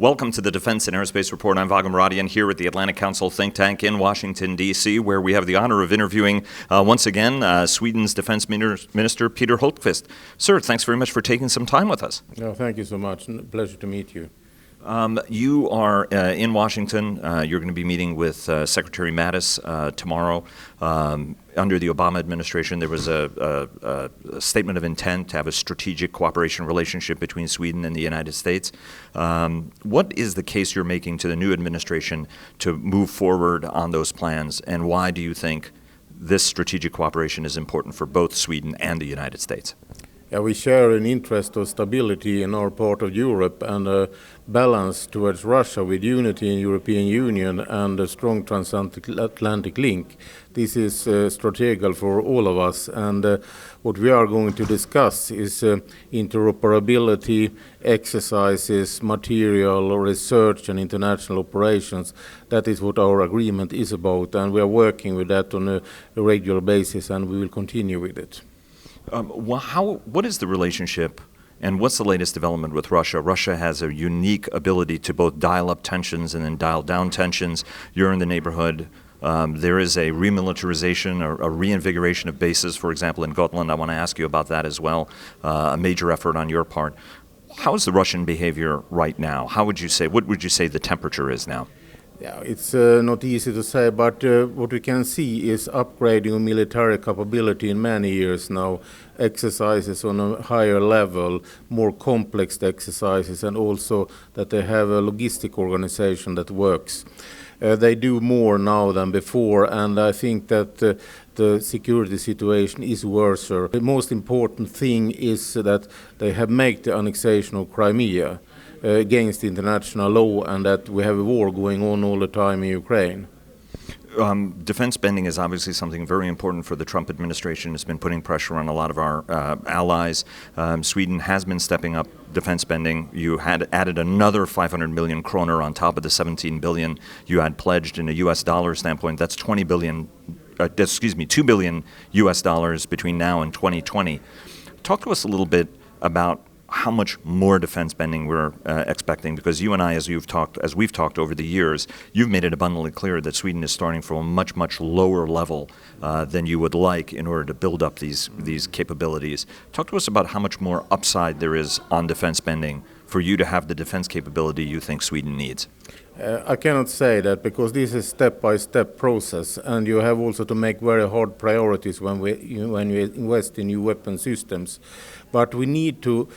Welcome to the Defense and Aerospace Report. I'm Vago Muradian here at the Atlantic Council think tank in Washington, D.C., where we have the honor of interviewing, once again, Sweden's Defense Minister Peter Hultqvist. Sir, thanks very much for taking some time with us. No, thank you so much. Pleasure to meet you. You are in Washington. You're going to be meeting with Secretary Mattis tomorrow. Under the Obama administration, there was a statement of intent to have a strategic cooperation relationship between Sweden and the United States. What is the case you're making to the new administration to move forward on those plans, and why do you think this strategic cooperation is important for both Sweden and the United States? Yeah, we share an interest of stability in our part of Europe and a balance towards Russia with unity in European Union and a strong transatlantic link. This is strategic for all of us, and what we are going to discuss is interoperability, exercises, material, research and international operations. That is what our agreement is about, and we are working with that on a regular basis, and we will continue with it. What is the relationship and what's the latest development with Russia? Russia has a unique ability to both dial up tensions and then dial down tensions. You're in the neighborhood. There is a remilitarization or a reinvigoration of bases, for example, in Gotland. I want to ask you about that as well, a major effort on your part. How is the Russian behavior right now? What would you say the temperature is now? Yeah, it's not easy to say, but what we can see is upgrading of military capability in many years now, exercises on a higher level, more complex exercises, and also that they have a logistic organization that works. They do more now than before, and I think that the security situation is worse. The most important thing is that they have made the annexation of Crimea against international law, and that we have a war going on all the time in Ukraine. Defense spending is obviously something very important for the Trump administration. It's been putting pressure on a lot of our allies. Sweden has been stepping up defense spending. You had added another 500 million kroner on top of the 17 billion you had pledged in a U.S. dollar standpoint. That's 2 billion U.S. dollars between now and 2020. Talk to us a little bit about how much more defense spending we're expecting, because you and I, as we've talked over the years, you've made it abundantly clear that Sweden is starting from a much, much lower level than you would like in order to build up these capabilities. Talk to us about how much more upside there is on defense spending for you to have the defense capability you think Sweden needs. I cannot say that, because this is a step-by-step process, and you have also to make very hard priorities when you invest in new weapon systems. But we need to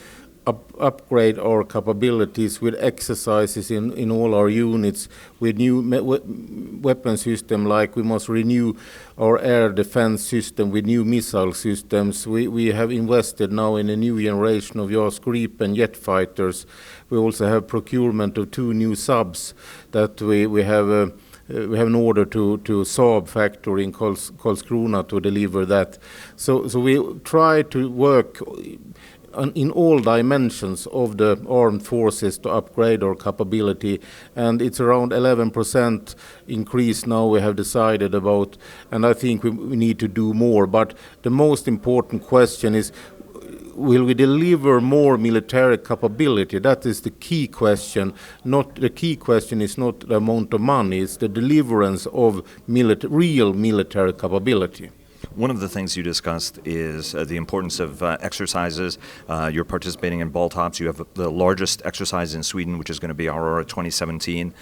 upgrade our capabilities with exercises in all our units, with new weapon system, like we must renew our air defense system with new missile systems. We have invested now in a new generation of JAS Gripen jet fighters. We also have procurement of 2 new subs that we have an order to Saab factory in Karlskrona to deliver that. So we try to work in all dimensions of the armed forces to upgrade our capability, and it's around 11% increase now we have decided about, and I think we need to do more. But the most important question is, will we deliver more military capability? That is the key question. The key question is not the amount of money, it's the deliverance of real military capability. One of the things you discussed is the importance of exercises. You're participating in Baltops. You have the largest exercise in Sweden, which is going to be Aurora 2017.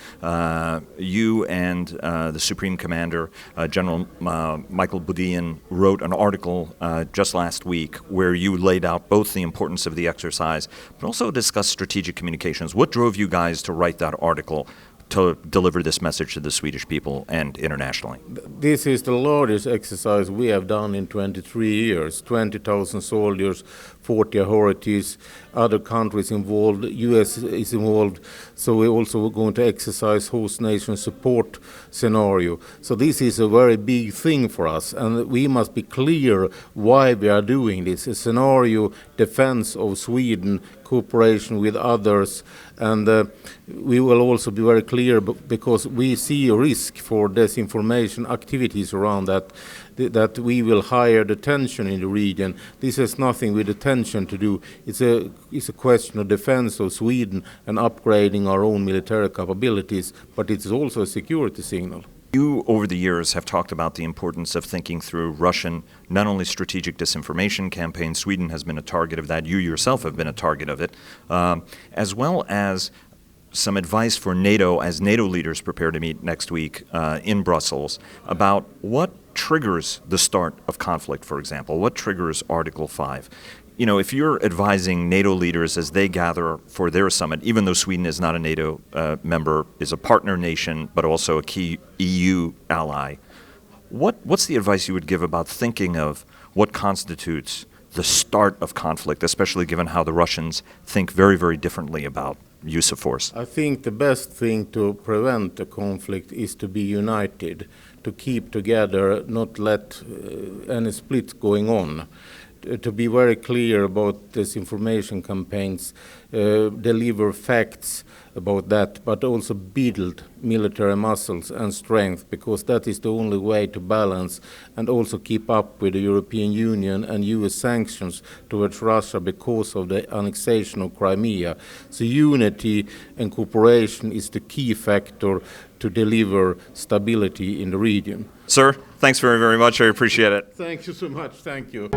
You and the Supreme Commander, General Michael Muradian, wrote an article just last week where you laid out both the importance of the exercise, but also discussed strategic communications. What drove you guys to write that article to deliver this message to the Swedish people and internationally? This is the largest exercise we have done in 23 years. 20,000 soldiers, 40 authorities, other countries involved, US is involved. So we're also going to exercise host nation support scenario. So this is a very big thing for us, and we must be clear why we are doing this. A scenario defense of Sweden, cooperation with others, and we will also be very clear because we see a risk for disinformation activities around that. that we will hire the tension in the region. This has nothing with the tension to do. It's a question of defense of Sweden and upgrading our own military capabilities, but it's also a security signal. You, over the years, have talked about the importance of thinking through Russian, not only strategic disinformation campaigns. Sweden has been a target of that. You yourself have been a target of it, as well as some advice for NATO as NATO leaders prepare to meet next week in Brussels about what triggers the start of conflict, for example. What triggers Article 5? You know, if you're advising NATO leaders as they gather for their summit, even though Sweden is not a NATO member, is a partner nation, but also a key EU ally, what's the advice you would give about thinking of what constitutes the start of conflict, especially given how the Russians think very, very differently about use of force? I think the best thing to prevent a conflict is to be united, to keep together, not let any split going on. To be very clear about disinformation campaigns, deliver facts about that, but also build military muscles and strength, because that is the only way to balance and also keep up with the European Union and US sanctions towards Russia because of the annexation of Crimea. So unity and cooperation is the key factor to deliver stability in the region. Sir, thanks very, very much. I appreciate it. Thank you so much. Thank you.